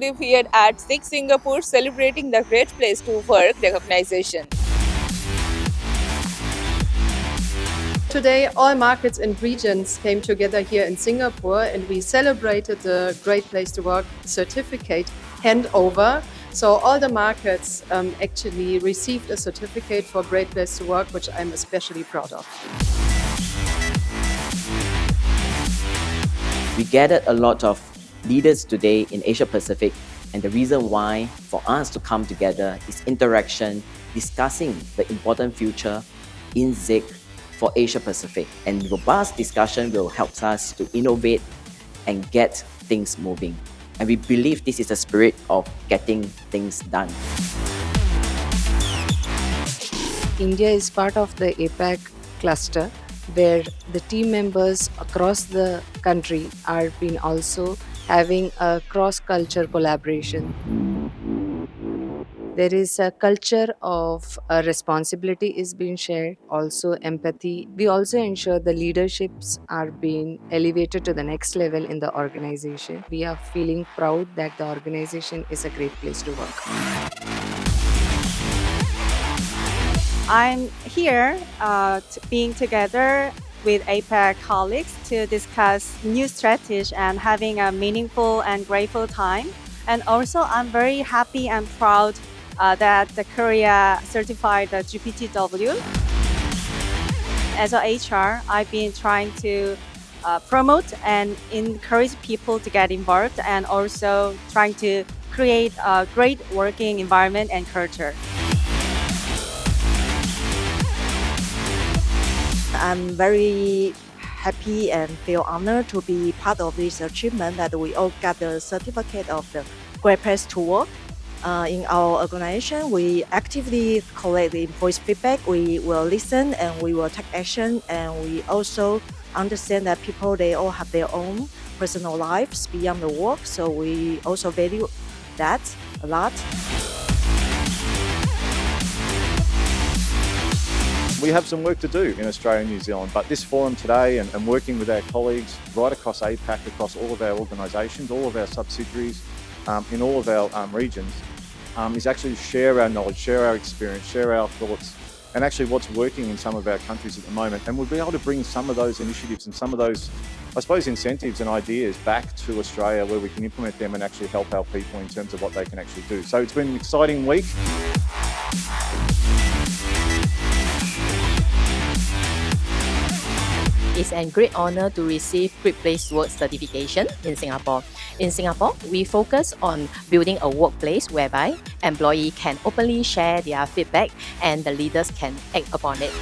collective here at 6 Singapore celebrating the Great Place to Work recognition. Today, all markets and regions came together here in Singapore and we celebrated the Great Place to Work certificate handover. So all the markets actually received a certificate for Great Place to Work, which I'm especially proud of. We gathered a lot of leaders today in Asia Pacific, and the reason why for us to come together is interaction, discussing the important future in ZIC for Asia Pacific. And robust discussion will help us to innovate and get things moving. And we believe this is the spirit of getting things done. India is part of the APAC cluster, where the team members across the country are been also having a cross-culture collaboration. There is a culture of responsibility is being shared, also empathy. We also ensure the leaderships are being elevated to the next level in the organization. We are feeling proud that the organization is a great place to work. I'm here being together with APAC colleagues to discuss new strategies and having a meaningful and grateful time. And also, I'm very happy and proud that the Korea certified the GPTW. As a HR, I've been trying to promote and encourage people to get involved and also trying to create a great working environment and culture. I'm very happy and feel honored to be part of this achievement that we all got the certificate of the Great Place to Work. In our organization, we actively collect the employees' feedback. We will listen and we will take action, and we also understand that people, they all have their own personal lives beyond the work, so we also value that a lot. We have some work to do in Australia and New Zealand, but this forum today and working with our colleagues right across APAC, across all of our organisations, all of our subsidiaries, in all of our regions, is actually share our knowledge, share our experience, share our thoughts, and actually what's working in some of our countries at the moment. And we'll be able to bring some of those initiatives and some of those, I suppose, incentives and ideas back to Australia where we can implement them and actually help our people in terms of what they can actually do. So it's been an exciting week. It's a great honor to receive Great Place to Work certification in Singapore. In Singapore, we focus on building a workplace whereby employees can openly share their feedback and the leaders can act upon it.